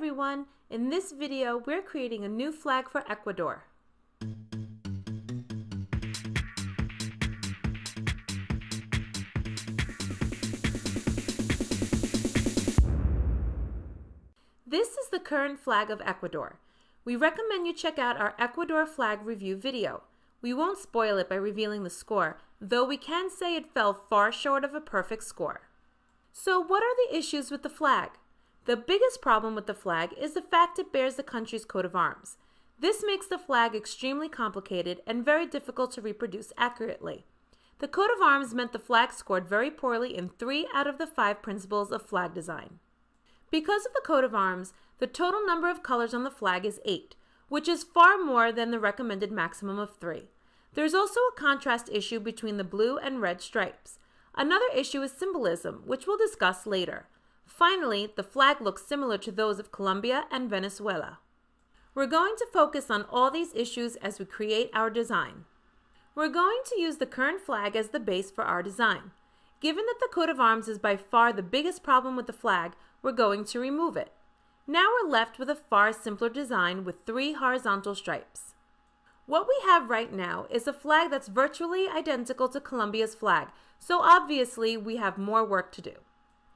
everyone! In this video, we're creating a new flag for Ecuador. This is the current flag of Ecuador. We recommend you check out our Ecuador flag review video. We won't spoil it by revealing the score, though we can say it fell far short of a perfect score. So what are the issues with the flag? The biggest problem with the flag is the fact it bears the country's coat of arms. This makes the flag extremely complicated and very difficult to reproduce accurately. The coat of arms meant the flag scored very poorly in 3 out of the 5 principles of flag design. Because of the coat of arms, the total number of colors on the flag is 8, which is far more than the recommended maximum of 3. There's also a contrast issue between the blue and red stripes. Another issue is symbolism, which we'll discuss later. Finally, the flag looks similar to those of Colombia and Venezuela. We're going to focus on all these issues as we create our design. We're going to use the current flag as the base for our design. Given that the coat of arms is by far the biggest problem with the flag, we're going to remove it. Now we're left with a far simpler design with 3 horizontal stripes. What we have right now is a flag that's virtually identical to Colombia's flag, so obviously we have more work to do.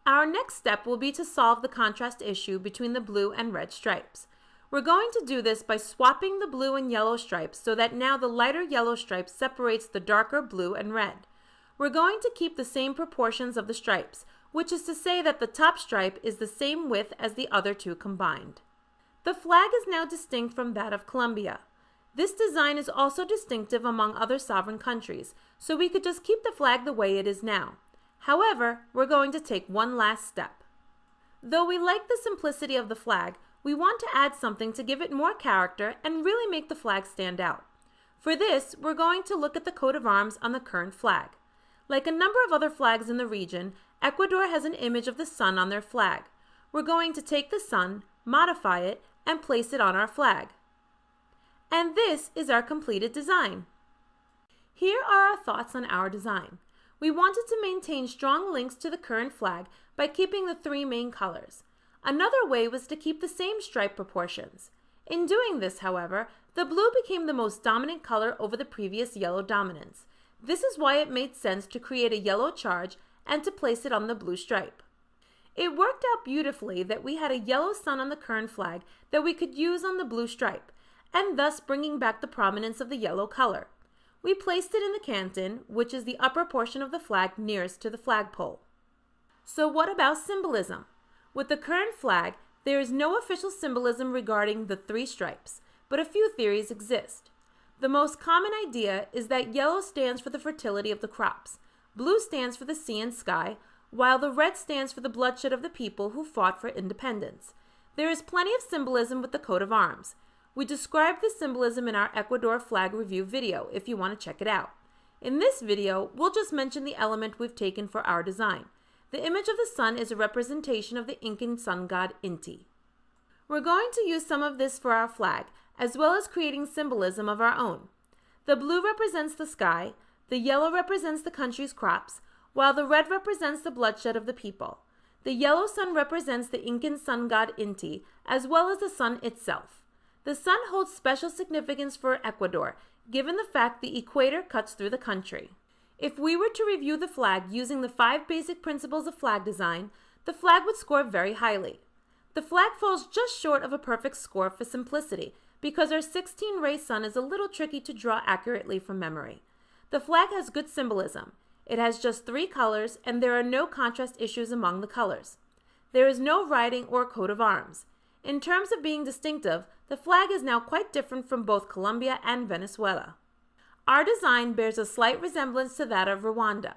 Our next step will be to solve the contrast issue between the blue and red stripes. We're going to do this by swapping the blue and yellow stripes so that now the lighter yellow stripe separates the darker blue and red. We're going to keep the same proportions of the stripes, which is to say that the top stripe is the same width as the other 2 combined. The flag is now distinct from that of Colombia. This design is also distinctive among other sovereign countries, so we could just keep the flag the way it is now. However, we're going to take one last step. Though we like the simplicity of the flag, we want to add something to give it more character and really make the flag stand out. For this, we're going to look at the coat of arms on the current flag. Like a number of other flags in the region, Ecuador has an image of the sun on their flag. We're going to take the sun, modify it, and place it on our flag. And this is our completed design. Here are our thoughts on our design. We wanted to maintain strong links to the current flag by keeping the 3 main colors. Another way was to keep the same stripe proportions. In doing this, however, the blue became the most dominant color over the previous yellow dominance. This is why it made sense to create a yellow charge and to place it on the blue stripe. It worked out beautifully that we had a yellow sun on the current flag that we could use on the blue stripe, and thus bringing back the prominence of the yellow color. We placed it in the canton, which is the upper portion of the flag nearest to the flagpole. So what about symbolism? With the current flag, there is no official symbolism regarding the 3 stripes, but a few theories exist. The most common idea is that yellow stands for the fertility of the crops, blue stands for the sea and sky, while the red stands for the bloodshed of the people who fought for independence. There is plenty of symbolism with the coat of arms. We described the symbolism in our Ecuador flag review video if you want to check it out. In this video, we'll just mention the element we've taken for our design. The image of the sun is a representation of the Incan sun god Inti. We're going to use some of this for our flag, as well as creating symbolism of our own. The blue represents the sky, the yellow represents the country's crops, while the red represents the bloodshed of the people. The yellow sun represents the Incan sun god Inti, as well as the sun itself. The sun holds special significance for Ecuador, given the fact the equator cuts through the country. If we were to review the flag using the 5 basic principles of flag design, the flag would score very highly. The flag falls just short of a perfect score for simplicity, because our 16-ray sun is a little tricky to draw accurately from memory. The flag has good symbolism. It has just 3 colors, and there are no contrast issues among the colors. There is no writing or coat of arms. In terms of being distinctive, the flag is now quite different from both Colombia and Venezuela. Our design bears a slight resemblance to that of Rwanda.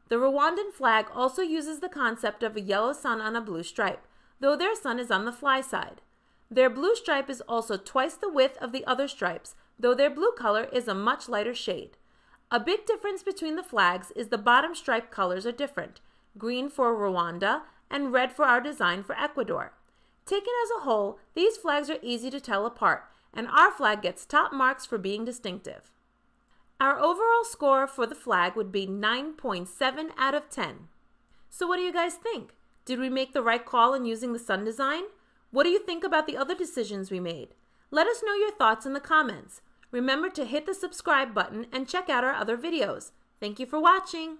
The Rwandan flag also uses the concept of a yellow sun on a blue stripe, though their sun is on the fly side. Their blue stripe is also twice the width of the other stripes, though their blue color is a much lighter shade. A big difference between the flags is the bottom stripe colors are different, green for Rwanda and red for our design for Ecuador. Taken as a whole, these flags are easy to tell apart, and our flag gets top marks for being distinctive. Our overall score for the flag would be 9.7 out of 10. So what do you guys think? Did we make the right call in using the sun design? What do you think about the other decisions we made? Let us know your thoughts in the comments. Remember to hit the subscribe button and check out our other videos. Thank you for watching.